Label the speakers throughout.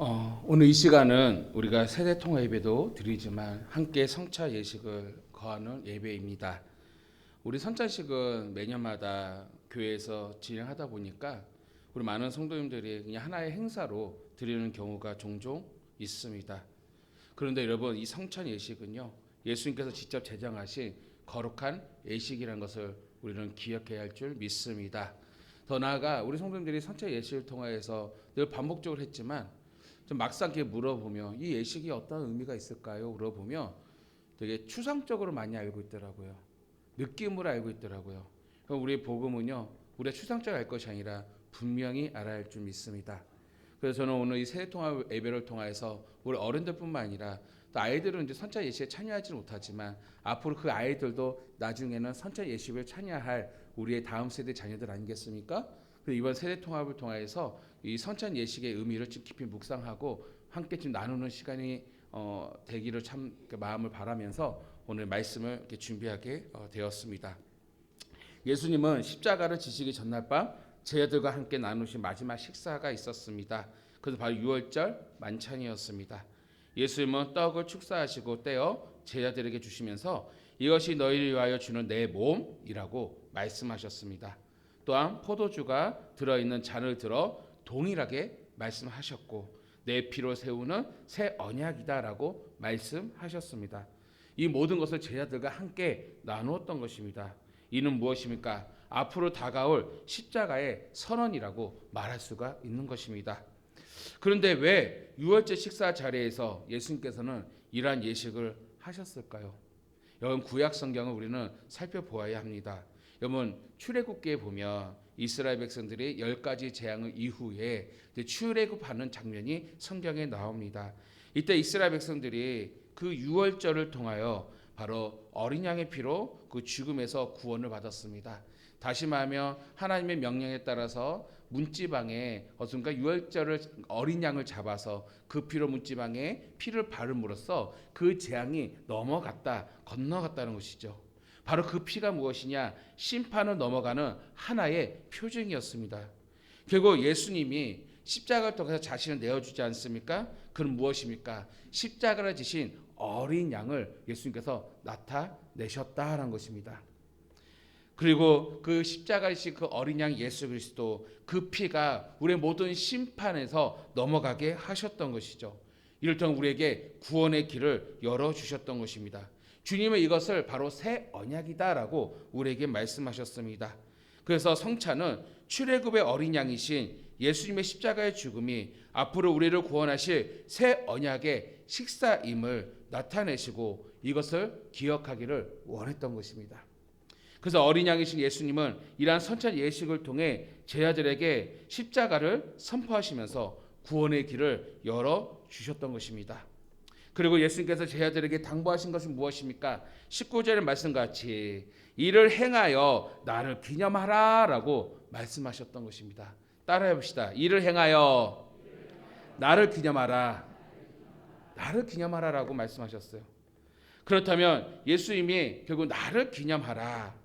Speaker 1: 오늘 이 시간은 우리가 세대 통합 예배도 드리지만 함께 성차 예식을 거하는 예배입니다. 우리 성찬식은 매년마다 교회에서 진행하다 보니까 우리 많은 성도님들이 그냥 하나의 행사로 드리는 경우가 종종 있습니다. 그런데 여러분, 이 성찬 예식은요, 예수님께서 직접 제정하신 거룩한 예식이라는 것을 우리는 기억해야 할 줄 믿습니다. 더 나아가 우리 성도님들이 성찬 예식을 통하여서 늘 반복적으로 했지만 좀 막상 이렇게 물어보면 이 예식이 어떤 의미가 있을까요? 물어보면 되게 추상적으로 많이 알고 있더라고요. 느낌으로 알고 있더라고요. 그럼 우리의 복음은요, 우리가 추상적으로 알 것이 아니라 분명히 알아야 할 줄 믿습니다. 그래서 저는 오늘 이 세대통합 예배를 통해서 우리 어른들뿐만 아니라 또 아이들은 이제 선차 예식에 참여하지 못하지만 앞으로 그 아이들도 나중에는 선차 예식을 참여할 우리의 다음 세대 자녀들 아니겠습니까? 이번 세대 통합을 통해서 이 선찬 예식의 의미를 좀 깊이 묵상하고 함께 좀 나누는 시간이 되기를 참 마음을 바라면서 오늘 말씀을 이렇게 준비하게 되었습니다. 예수님은 십자가를 지시기 전날 밤 제자들과 함께 나누신 마지막 식사가 있었습니다. 그래서 바로 유월절 만찬이었습니다. 예수님은 떡을 축사하시고 떼어 제자들에게 주시면서 이것이 너희를 위하여 주는 내 몸이라고 말씀하셨습니다. 또한 포도주가 들어있는 잔을 들어 동일하게 말씀하셨고 내 피로 세우는 새 언약이다라고 말씀하셨습니다. 이 모든 것을 제자들과 함께 나누었던 것입니다. 이는 무엇입니까? 앞으로 다가올 십자가의 선언이라고 말할 수가 있는 것입니다. 그런데 왜 유월절 식사 자리에서 예수님께서는 이러한 예식을 하셨을까요? 여러분, 구약 성경을 우리는 살펴보아야 합니다. 여러분, 출애굽기에 보면 이스라엘 백성들이 10가지 재앙을 이후에 출애굽하는 장면이 성경에 나옵니다. 이때 이스라엘 백성들이 그 유월절을 통하여 바로 어린 양의 피로 그 죽음에서 구원을 받았습니다. 다시 말하면 하나님의 명령에 따라서 문지방에 어순가 유월절을 어린 양을 잡아서 그 피로 문지방에 피를 바름으로써 그 재앙이 건너갔다는 것이죠. 바로 그 피가 무엇이냐? 심판을 넘어가는 하나의 표징이었습니다. 결국 예수님이 십자가를 통해서 자신을 내어주지 않습니까? 그는 무엇입니까? 십자가를 지신 어린 양을 예수님께서 나타내셨다라는 것입니다. 그리고 그 십자가를 지신 그 어린 양 예수 그리스도, 그 피가 우리의 모든 심판에서 넘어가게 하셨던 것이죠. 이를 통해 우리에게 구원의 길을 열어주셨던 것입니다. 주님은 이것을 바로 새 언약이다라고 우리에게 말씀하셨습니다. 그래서 성찬은 출애굽의 어린 양이신 예수님의 십자가의 죽음이 앞으로 우리를 구원하실 새 언약의 식사임을 나타내시고 이것을 기억하기를 원했던 것입니다. 그래서 어린 양이신 예수님은 이러한 선찬 예식을 통해 제자들에게 십자가를 선포하시면서 구원의 길을 열어주셨던 것입니다. 그리고 예수님께서 제자들에게 당부하신 것은 무엇입니까? 19절의 말씀같이 이를 행하여 나를 기념하라 라고 말씀하셨던 것입니다. 따라해 봅시다. 이를 행하여 나를 기념하라. 나를 기념하라 라고 말씀하셨어요. 그렇다면 예수님이 결국 나를 기념하라.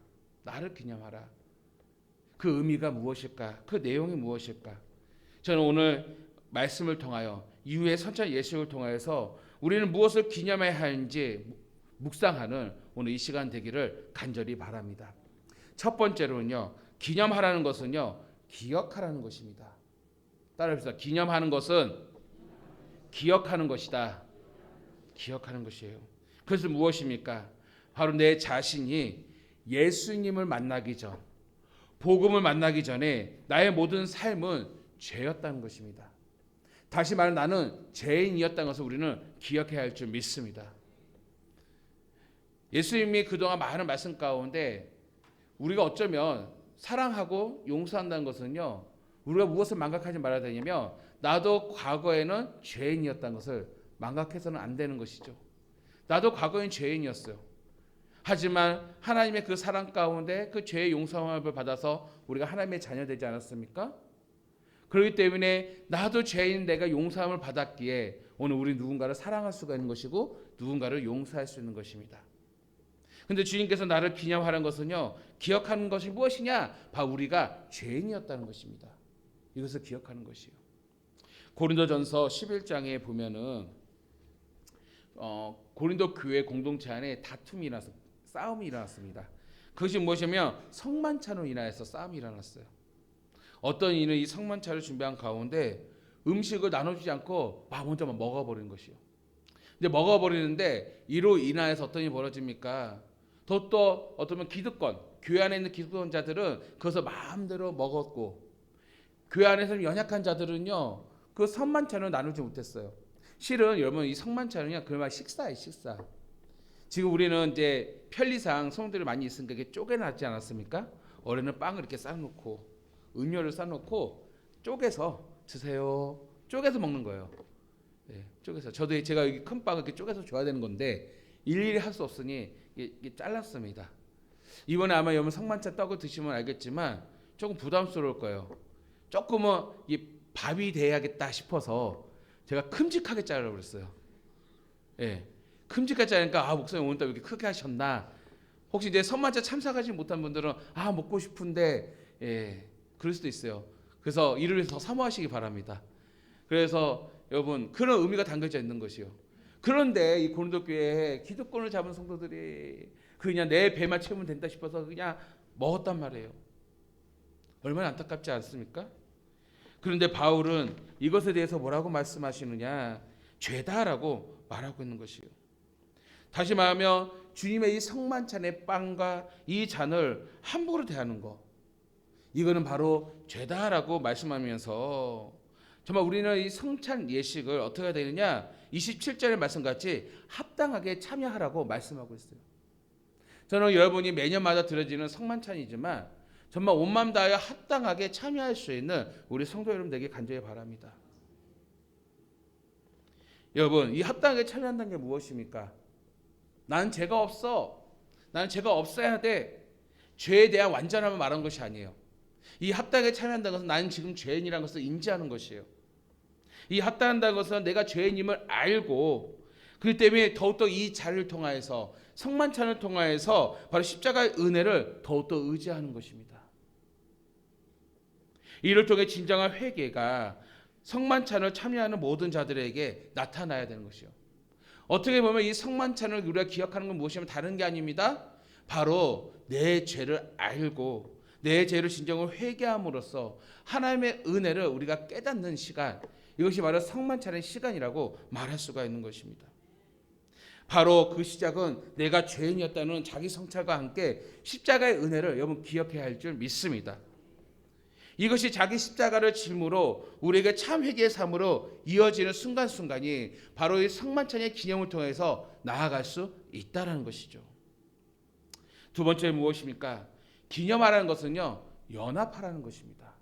Speaker 1: 그 의미가 무엇일까? 그 내용이 무엇일까? 저는 오늘 말씀을 통하여 이후의 선찬 예식을 통하여서 우리는 무엇을 기념해야 하는지 묵상하는 오늘 이 시간 되기를 간절히 바랍니다. 첫 번째로는요, 기념하라는 것은요, 기억하라는 것입니다. 따라합시다. 기념하는 것은 기억하는 것이다. 기억하는 것이에요. 그것은 무엇입니까? 바로 내 자신이 예수님을 만나기 전, 복음을 만나기 전에 나의 모든 삶은 죄였다는 것입니다. 다시 말해 나는 죄인이었다는 것을 우리는 기억해야 할 줄 믿습니다. 예수님이 그동안 많은 말씀 가운데 우리가 어쩌면 사랑하고 용서한다는 것은요, 우리가 무엇을 망각하지 말아야 되냐면 나도 과거에는 죄인이었다는 것을 망각해서는 안 되는 것이죠. 나도 과거엔 죄인이었어요. 하지만 하나님의 그 사랑 가운데 그 죄의 용서함을 받아서 우리가 하나님의 자녀 되지 않았습니까? 그렇기 때문에 나도 죄인 내가 용서함을 받았기에 오늘 우리 누군가를 사랑할 수가 있는 것이고 누군가를 용서할 수 있는 것입니다. 그런데 주님께서 나를 기념하는 것은요, 기억하는 것이 무엇이냐? 바로 우리가 죄인이었다는 것입니다. 이것을 기억하는 것이요. 고린도전서 11장에 보면은 고린도 교회 공동체 안에 다툼이 일어나서 싸움이 일어났습니다. 그것이 무엇이냐면 성만찬으로 인하여서 싸움이 일어났어요. 어떤 이는 이 성만찬을 준비한 가운데 음식을 나눠주지 않고 먼저 먹어버리는 것이요. 근데 먹어버리는데 이로 인하여서 어떤 일이 벌어집니까? 또 어쩌면 기득권, 교회 안에 있는 기득권자들은 그것을 마음대로 먹었고, 교회 안에서 연약한 자들은요 그 성만찬을 나누지 못했어요. 실은 여러분 이 성만찬은요 그말 식사예요, 식사. 지금 우리는 이제 편리상 성들이 많이 있으니까 이게 쪼개놨지 않았습니까? 어른은 빵을 이렇게 싸놓고 음료를 싸놓고 쪼개서 드세요. 쪼개서 먹는 거예요. 예, 쪼개서. 저도 제가 여기 큰 빵을 이렇게 쪼개서 줘야 되는 건데 일일이 할 수 없으니 이게 잘랐습니다. 이번에 아마 여러분 성만찬 떡을 드시면 알겠지만 조금 부담스러울 거예요. 조금은 이 밥이 돼야겠다 싶어서 제가 큼직하게 잘라버렸어요. 예, 큼직하게 자르니까 목사님 오늘 또 이렇게 크게 하셨나? 혹시 이제 성만찬 참석하지 못한 분들은 먹고 싶은데 그럴 수도 있어요. 그래서 이를 위해서 더 사모하시기 바랍니다. 그래서 여러분 그런 의미가 담겨져 있는 것이요. 그런데 이 고린도 교회에 기득권을 잡은 성도들이 그냥 내 배만 채우면 된다 싶어서 그냥 먹었단 말이에요. 얼마나 안타깝지 않습니까? 그런데 바울은 이것에 대해서 뭐라고 말씀하시느냐? 죄다라고 말하고 있는 것이요. 다시 말하면 주님의 이 성만찬의 빵과 이 잔을 함부로 대하는 것, 이거는 바로 죄다라고 말씀하면서 정말 우리는 이 성찬 예식을 어떻게 해야 되느냐? 27절의 말씀같이 합당하게 참여하라고 말씀하고 있어요. 저는 여러분이 매년마다 드려지는 성만찬이지만 정말 온 마음 다하여 합당하게 참여할 수 있는 우리 성도 여러분 되길 간절히 바랍니다. 여러분 이 합당하게 참여한다는 게 무엇입니까? 나는 죄가 없어. 나는 죄가 없어야 돼. 죄에 대한 완전함을 말한 것이 아니에요. 이 합당하게 참여한다는 것은 나는 지금 죄인이라는 것을 인지하는 것이에요. 이 합당한다는 것은 내가 죄인임을 알고 그렇기 때문에 더욱더 이 자리를 통하여서 성만찬을 통하여서 바로 십자가의 은혜를 더욱더 의지하는 것입니다. 이를 통해 진정한 회개가 성만찬을 참여하는 모든 자들에게 나타나야 되는 것이요. 어떻게 보면 이 성만찬을 우리가 기억하는 건 무엇이냐면 다른 게 아닙니다. 바로 내 죄를 알고 내 죄를 진정으로 회개함으로써 하나님의 은혜를 우리가 깨닫는 시간, 이것이 바로 성만찬의 시간이라고 말할 수가 있는 것입니다. 바로 그 시작은 내가 죄인이었다는 자기 성찰과 함께 십자가의 은혜를 여러분 기억해야 할 줄 믿습니다. 이것이 자기 십자가를 짐으로 우리에게 참 회개의 삶으로 이어지는 순간순간이 바로 이 성만찬의 기념을 통해서 나아갈 수 있다는 것이죠. 두 번째 무엇입니까? 기념하라는 것은요, 연합하라는 것입니다.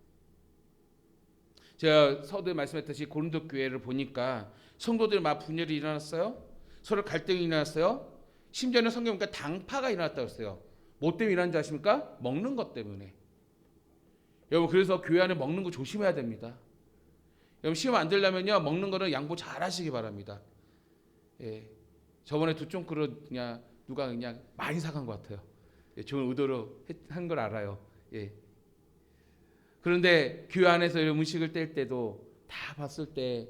Speaker 1: 제가 서두에 말씀했듯이 고린도 교회를 보니까 성도들 막 분열이 일어났어요. 서로 갈등이 일어났어요. 심지어는 성경 보니까 당파가 일어났다고 했어요. 뭐 때문에 일어난지 아십니까? 먹는 것 때문에. 여러분 그래서 교회 안에 먹는 거 조심해야 됩니다. 여러분 시험 안 되려면요 먹는 거는 양보 잘 하시기 바랍니다. 예. 저번에 2종 그릇 그냥 누가 그냥 많이 사간 것 같아요. 예. 좋은 의도로 한 걸 알아요. 예. 그런데 교회 안에서 음식을 뗄 때도 다 봤을 때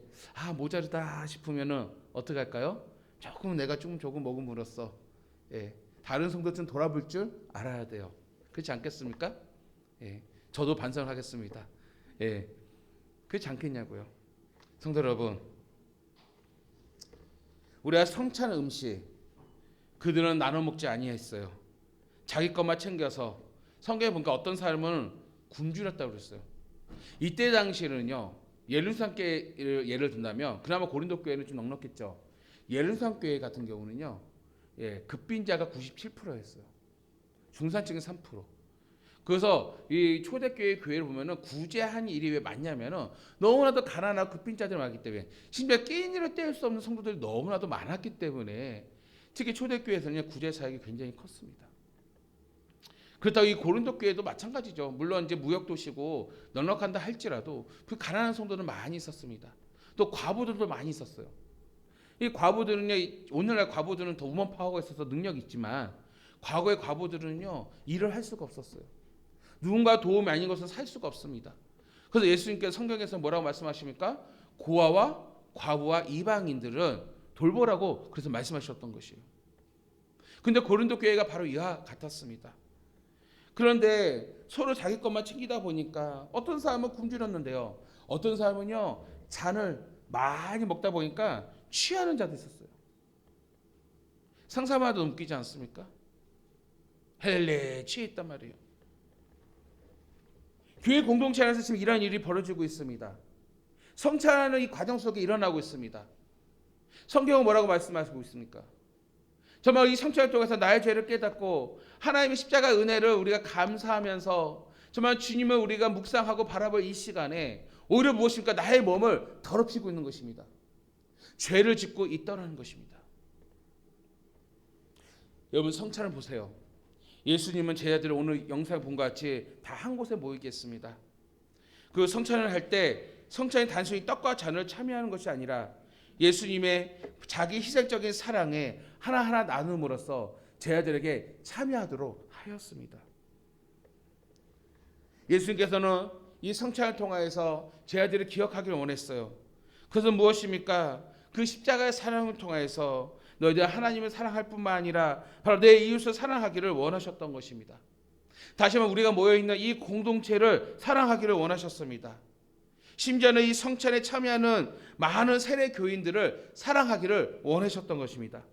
Speaker 1: 모자르다 싶으면은 어떻게 할까요? 조금 내가 조금 먹음으로써 다른 성도들은 돌아볼 줄 알아야 돼요. 그렇지 않겠습니까? 예. 저도 반성을 하겠습니다. 그렇지 않겠냐고요. 성도 여러분, 우리가 성찬 음식 그들은 나눠 먹지 아니했어요. 자기 것만 챙겨서. 성경에 보니까 어떤 사람은 굶주렸다고 그랬어요. 이때 당시에는요, 예루살렘 교회를 예를 든다면 그나마 고린도 교회는 좀 넉넉했죠. 예루살렘 교회 같은 경우는요, 급빈자가 97%였어요. 중산층이 3%. 그래서 이 초대교회 교회를 보면은 구제한 일이 왜 많냐면은 너무나도 가난하고 급빈자들이 많기 때문에, 심지어 끼니를 뗄 수 없는 성도들이 너무나도 많았기 때문에 특히 초대교회에서는 구제 사역이 굉장히 컸습니다. 그렇다고 이 고린도 교회도 마찬가지죠. 물론 이제 무역 도시고 넉넉한다 할지라도 그 가난한 성도들 많이 있었습니다. 또 과부들도 많이 있었어요. 이 과부들은요, 오늘날 과부들은 더 우먼 파워가 있어서 능력이 있지만 과거의 과부들은요 일을 할 수가 없었어요. 누군가 도움이 아닌 것은 살 수가 없습니다. 그래서 예수님께서 성경에서 뭐라고 말씀하십니까? 고아와 과부와 이방인들은 돌보라고 그래서 말씀하셨던 것이에요. 근데 고린도 교회가 바로 이와 같았습니다. 그런데 서로 자기 것만 챙기다 보니까 어떤 사람은 굶주렸는데요. 어떤 사람은요, 잔을 많이 먹다 보니까 취하는 자도 있었어요. 상상만도 웃기지 않습니까? 헬레 취했단 말이에요. 교회 공동체 안에서 지금 이런 일이 벌어지고 있습니다. 성찬하는 이 과정 속에 일어나고 있습니다. 성경은 뭐라고 말씀하시고 있습니까? 정말 이 성찬을 통해서 나의 죄를 깨닫고 하나님의 십자가 은혜를 우리가 감사하면서 정말 주님을 우리가 묵상하고 바라볼 이 시간에 오히려 무엇입니까? 나의 몸을 더럽히고 있는 것입니다. 죄를 짓고 있다는 것입니다. 여러분, 성찬을 보세요. 예수님은 제자들을 오늘 영상 본 것 같이 다 한 곳에 모이겠습니다. 그 성찬을 할 때 성찬이 단순히 떡과 잔을 참여하는 것이 아니라 예수님의 자기 희생적인 사랑에 하나하나 나눔으로써 제자들에게 참여하도록 하였습니다. 예수님께서는 이 성찬을 통하여서 제자들을 기억하기를 원했어요. 그것은 무엇입니까? 그 십자가의 사랑을 통하여서 너희들 하나님을 사랑할 뿐만 아니라 바로 내 이웃을 사랑하기를 원하셨던 것입니다. 다시 한번 우리가 모여있는 이 공동체를 사랑하기를 원하셨습니다. 심지어는 이 성찬에 참여하는 많은 세례 교인들을 사랑하기를 원하셨던 것입니다.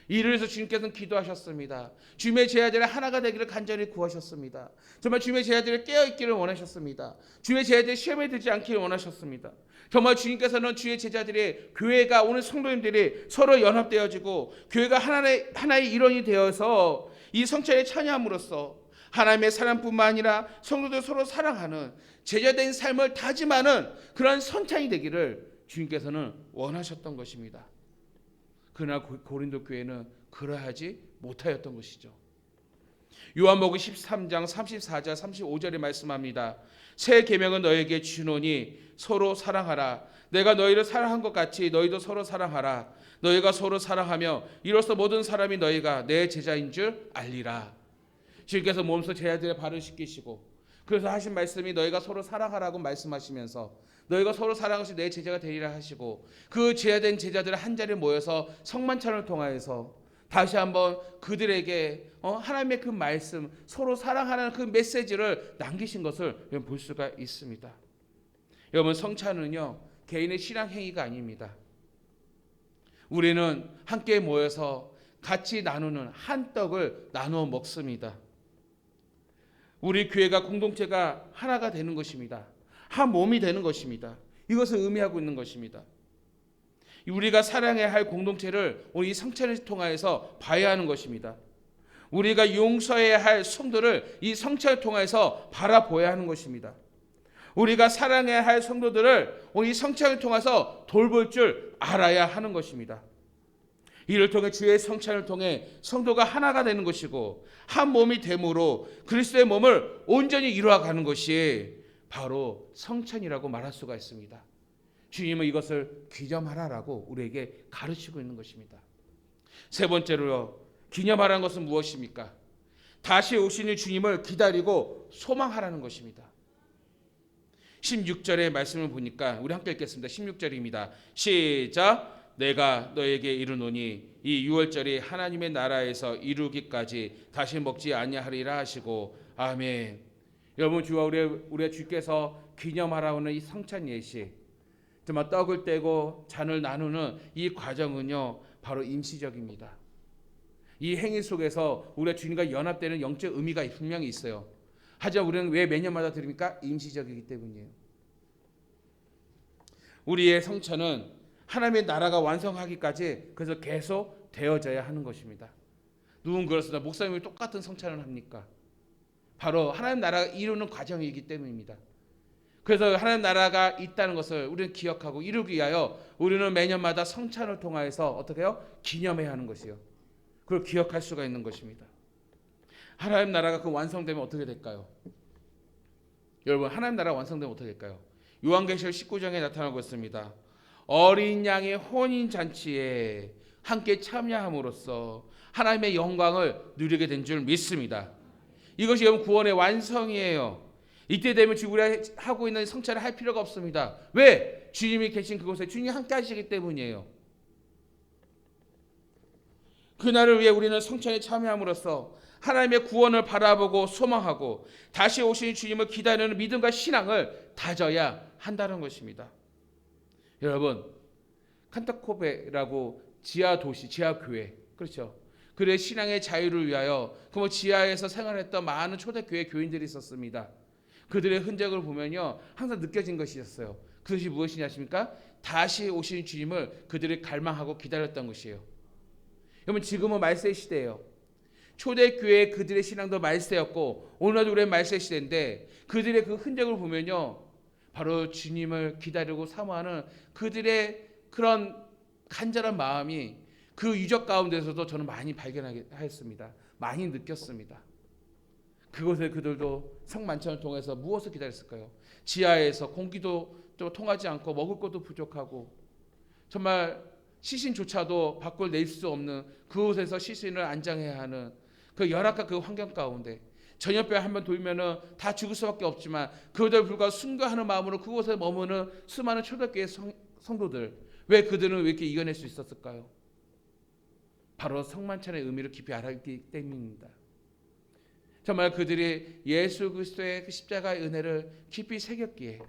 Speaker 1: 이를 위해서 주님께서는 기도하셨습니다. 주님의 제자들이 하나가 되기를 간절히 구하셨습니다. 정말 주님의 제자들이 깨어있기를 원하셨습니다. 주님의 제자들이 시험에 들지 않기를 원하셨습니다. 정말 주님께서는 주의 제자들이, 교회가, 오늘 성도님들이 서로 연합되어지고 교회가 하나의 일원이 되어서 이 성찬에 참여함으로써 하나님의 사랑뿐만 아니라 성도들 서로 사랑하는 제자된 삶을 다짐하는 그런 성찬이 되기를 주님께서는 원하셨던 것입니다. 그러나 고린도 교회는 그러하지 못하였던 것이죠. 요한복음 13장 34절 35절에 말씀합니다. 새 계명은 너에게 주노니 서로 사랑하라. 내가 너희를 사랑한 것 같이 너희도 서로 사랑하라. 너희가 서로 사랑하며 이로써 모든 사람이 너희가 내 제자인 줄 알리라. 주님께서 몸소 제자들의 발을 씻기시고 그래서 하신 말씀이 너희가 서로 사랑하라고 말씀하시면서 너희가 서로 사랑하시 내 제자가 되리라 하시고 그 제자된 제자들 한 자리에 모여서 성만찬을 통하여서 다시 한번 그들에게 하나님의 그 말씀, 서로 사랑하는 그 메시지를 남기신 것을 볼 수가 있습니다. 여러분, 성찬은요 개인의 신앙 행위가 아닙니다. 우리는 함께 모여서 같이 나누는 한 떡을 나누어 먹습니다. 우리 교회가, 공동체가 하나가 되는 것입니다. 한 몸이 되는 것입니다. 이것을 의미하고 있는 것입니다. 우리가 사랑해야 할 공동체를 우리 이 성찬을 통하여서 봐야 하는 것입니다. 우리가 용서해야 할 성도를 이 성찬을 통해서 바라보아야 하는 것입니다. 우리가 사랑해야 할 성도들을 우리 이 성찬을 통해서 돌볼 줄 알아야 하는 것입니다. 이를 통해 주의 성찬을 통해 성도가 하나가 되는 것이고 한 몸이 됨으로 그리스도의 몸을 온전히 이루어가는 것이 바로 성찬이라고 말할 수가 있습니다. 주님은 이것을 기념하라라고 우리에게 가르치고 있는 것입니다. 세 번째로요, 기념하라는 것은 무엇입니까? 다시 오시는 주님을 기다리고 소망하라는 것입니다. 16절의 말씀을 보니까 우리 함께 읽겠습니다. 16절입니다. 시작. 내가 너에게 이르노니 이 유월절이 하나님의 나라에서 이루기까지 다시 먹지 아니하리라 하시고 아멘. 여러분, 주와 우리의 주께서 기념하라는 이 성찬 예식, 정말 떡을 떼고 잔을 나누는 이 과정은요 바로 임시적입니다. 이 행위 속에서 우리가 주님과 연합되는 영적 의미가 분명히 있어요. 하지만 우리는 왜 매년마다 드립니까? 임시적이기 때문이에요. 우리의 성찬은 하나님의 나라가 완성하기까지 그래서 계속 되어져야 하는 것입니다. 누군 그렇습니다. 목사님이 똑같은 성찬을 합니까? 바로 하나님 나라가 이루는 과정이기 때문입니다. 그래서 하나님 나라가 있다는 것을 우리는 기억하고 이루기 위하여 우리는 매년마다 성찬을 통하여서 어떻게 해요? 기념해야 하는 것이요. 그걸 기억할 수가 있는 것입니다. 하나님 나라가 그 완성되면 어떻게 될까요? 여러분, 하나님 나라가 완성되면 어떻게 될까요? 요한계시록 19장에 나타나고 있습니다. 어린 양의 혼인 잔치에 함께 참여함으로써 하나님의 영광을 누리게 된 줄 믿습니다. 이것이 여러분 구원의 완성이에요. 이때 되면 지금 우리가 하고 있는 성찬을 할 필요가 없습니다. 왜? 주님이 계신 그곳에 주님이 함께 하시기 때문이에요. 그날을 위해 우리는 성찬에 참여함으로써 하나님의 구원을 바라보고 소망하고 다시 오신 주님을 기다리는 믿음과 신앙을 다져야 한다는 것입니다. 여러분, 칸타코베라고 지하 도시, 지하 교회, 그렇죠? 그의 신앙의 자유를 위하여 그 지하에서 생활했던 많은 초대교회 교인들이 있었습니다. 그들의 흔적을 보면요, 항상 느껴진 것이 있었어요. 그것이 무엇이냐 하십니까? 다시 오신 주님을 그들이 갈망하고 기다렸던 것이에요. 여러분, 지금은 말세 시대예요. 초대교회 그들의 신앙도 말세였고 오늘날도 우리의 말세 시대인데, 그들의 그 흔적을 보면요, 바로 주님을 기다리고 사모하는 그들의 그런 간절한 마음이 그 유적 가운데서도 저는 많이 발견하였습니다. 많이 느꼈습니다. 그곳에 그들도 성만찬을 통해서 무엇을 기다렸을까요? 지하에서 공기도 또 통하지 않고 먹을 것도 부족하고 정말 시신조차도 밖을 낼 수 없는 그곳에서 시신을 안장해야 하는 그 열악한 그 환경 가운데 전염병 한번 돌면은 다 죽을 수밖에 없지만 그들을 불과 순교하는 마음으로 그곳에 머무는 수많은 초대교회 성도들, 왜 그들은 왜 이렇게 이겨낼 수 있었을까요? 바로 성만찬의 의미를 깊이 알았기 때문입니다. 정말 그들이 예수 그리스도의 그 십자가의 은혜를 깊이 새겼기에,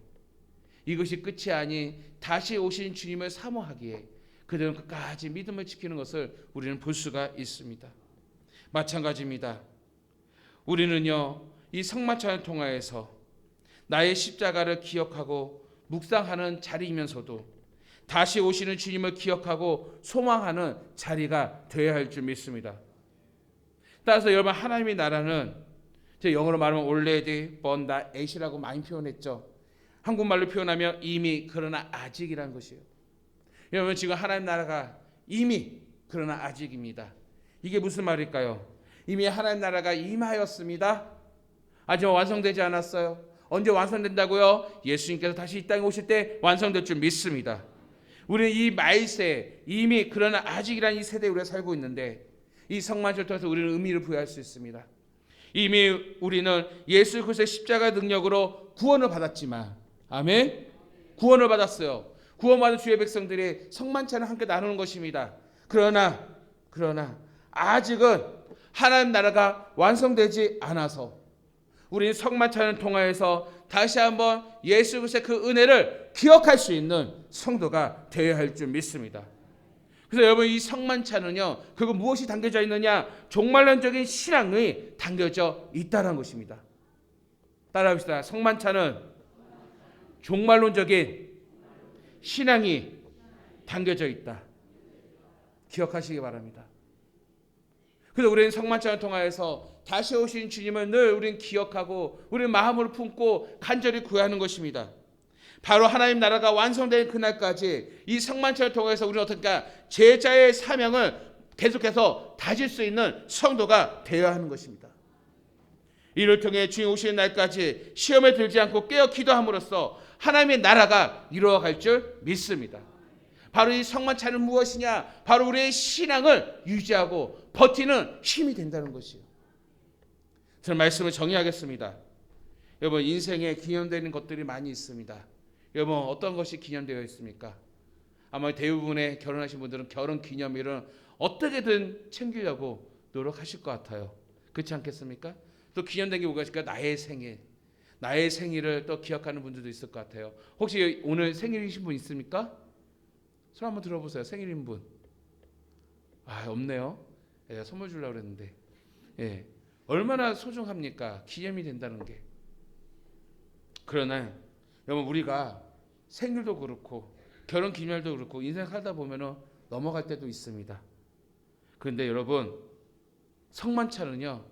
Speaker 1: 이것이 끝이 아닌 다시 오신 주님을 사모하기에 그들은 끝까지 믿음을 지키는 것을 우리는 볼 수가 있습니다. 마찬가지입니다. 우리는요, 이 성만찬을 통하여서 나의 십자가를 기억하고 묵상하는 자리이면서도 다시 오시는 주님을 기억하고 소망하는 자리가 되어야 할 줄 믿습니다. 따라서 여러분, 하나님의 나라는 제 영어로 말하면 already but not yet이라고 많이 표현했죠. 한국말로 표현하면 이미 그러나 아직이라는 것이에요. 여러분, 지금 하나님 나라가 이미 그러나 아직입니다. 이게 무슨 말일까요? 이미 하나님 나라가 임하였습니다. 아직 완성되지 않았어요. 언제 완성된다고요? 예수님께서 다시 이 땅에 오실 때 완성될 줄 믿습니다. 우리는 이 말세, 이미 그러나 아직이라는 이 세대에 우리가 살고 있는데, 이 성만찬을 통해서 우리는 의미를 부여할 수 있습니다. 이미 우리는 예수 그리스도의 십자가 능력으로 구원을 받았지만, 아멘, 구원을 받았어요. 구원받은 주의 백성들이 성만찬을 함께 나누는 것입니다. 그러나 아직은 하나님 나라가 완성되지 않아서 우리는 성만찬을 통하여서 다시 한번 예수 그리스도의 그 은혜를 기억할 수 있는 성도가 되어야 할 줄 믿습니다. 그래서 여러분, 이 성만찬은요, 그리고 무엇이 담겨져 있느냐? 종말론적인 신앙이 담겨져 있다는 것입니다. 따라합시다. 성만찬은 종말론적인 신앙이 담겨져 있다. 기억하시기 바랍니다. 그래서 우리는 성만찬을 통하여서 다시 오신 주님을 늘 우리는 기억하고 우리 마음으로 품고 간절히 구하는 것입니다. 바로 하나님 나라가 완성된 그날까지 이 성만찬을 통해서 우리는 어떻게 제자의 사명을 계속해서 다질 수 있는 성도가 되어야 하는 것입니다. 이를 통해 주님 오시는 날까지 시험에 들지 않고 깨어 기도함으로써 하나님의 나라가 이루어갈 줄 믿습니다. 바로 이 성만찬은 무엇이냐? 바로 우리의 신앙을 유지하고 버티는 힘이 된다는 것이에요. 저는 말씀을 정리하겠습니다. 여러분, 인생에 기념되는 것들이 많이 있습니다. 여러분, 어떤 것이 기념되어 있습니까? 아마 대부분의 결혼하신 분들은 결혼 기념일은 어떻게든 챙기려고 노력하실 것 같아요. 그렇지 않겠습니까? 또 기념된 게 뭐가 있을까? 나의 생일을 또 기억하는 분들도 있을 것 같아요. 혹시 오늘 생일이신 분 있습니까? 손 한번 들어보세요. 생일인 분. 없네요. 선물 주려고 그랬는데. 얼마나 소중합니까? 기념이 된다는 게. 그러나 여러분, 우리가 생일도 그렇고 결혼 기념일도 그렇고 인생 살다 보면은 넘어갈 때도 있습니다. 그런데 여러분, 성만찬은요,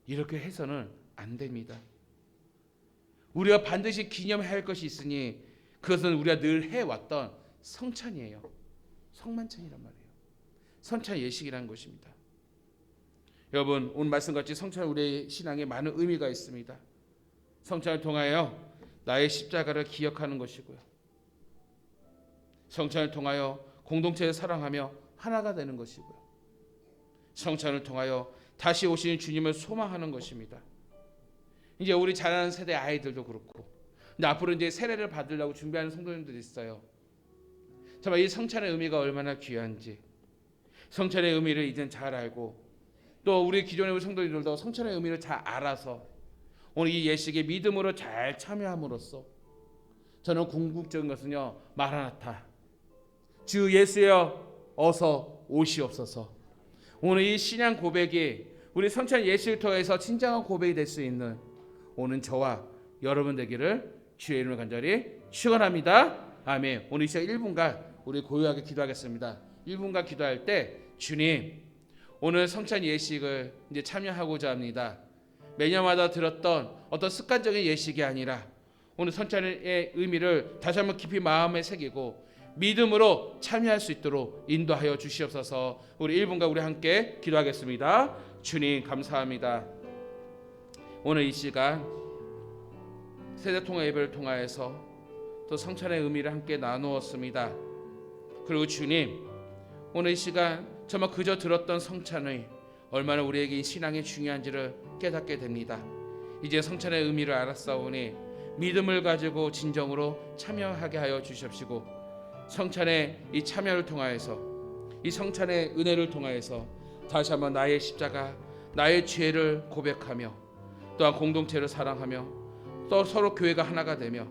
Speaker 1: 이렇게 해서는 안 됩니다. 우리가 반드시 기념해야 할 것이 있으니 그것은 우리가 늘 해왔던 성찬이에요. 성만찬이란 말이에요. 성찬 예식이라는 것입니다. 여러분, 오늘 말씀같이 성찬은 우리의 신앙에 많은 의미가 있습니다. 성찬을 통하여 나의 십자가를 기억하는 것이고요. 성찬을 통하여 공동체를 사랑하며 하나가 되는 것이고요. 성찬을 통하여 다시 오시는 주님을 소망하는 것입니다. 이제 우리 자라는 세대 아이들도 그렇고 근데 앞으로 이제 세례를 받으려고 준비하는 성도님들이 있어요. 정말 이 성찬의 의미가 얼마나 귀한지, 성찬의 의미를 이젠 잘 알고, 또 우리 기존의 성도님들도 성찬의 의미를 잘 알아서 오늘 이 예식에 믿음으로 잘 참여함으로써 저는 궁극적인 것은요, 마라나타, 주 예수여 어서 오시옵소서. 오늘 이 신앙 고백이 우리 성찬 예식을 통해서 진정한 고백이 될 수 있는 오늘 저와 여러분 되기를 주의 이름으로 간절히 축원합니다. 아멘. 오늘 이 시간 1분간 우리 고요하게 기도하겠습니다. 1분간 기도할 때 주님, 오늘 성찬 예식을 이제 참여하고자 합니다. 매년마다 들었던 어떤 습관적인 예식이 아니라 오늘 성찬의 의미를 다시 한번 깊이 마음에 새기고 믿음으로 참여할 수 있도록 인도하여 주시옵소서. 우리 1분간 우리 함께 기도하겠습니다. 주님 감사합니다. 오늘 이 시간 세대통합 예배를 통하여서 또 성찬의 의미를 함께 나누었습니다. 그리고 주님, 오늘 이 시간 정말 그저 들었던 성찬의 얼마나 우리에게 신앙이 중요한지를 깨닫게 됩니다. 이제 성찬의 의미를 알았사오니 믿음을 가지고 진정으로 참여하게 하여 주시옵시고, 성찬의 이 참여를 통하여서, 이 성찬의 은혜를 통하여서 다시 한번 나의 십자가, 나의 죄를 고백하며 또한 공동체를 사랑하며 또 서로 교회가 하나가 되며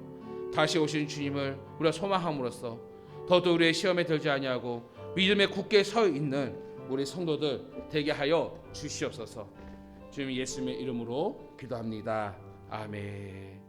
Speaker 1: 다시 오신 주님을 우리가 소망함으로써 더더 우리의 시험에 들지 아니하고 믿음에 굳게 서 있는 우리 성도들 되게 하여 주시옵소서. 주님 예수님의 이름으로 기도합니다. 아멘.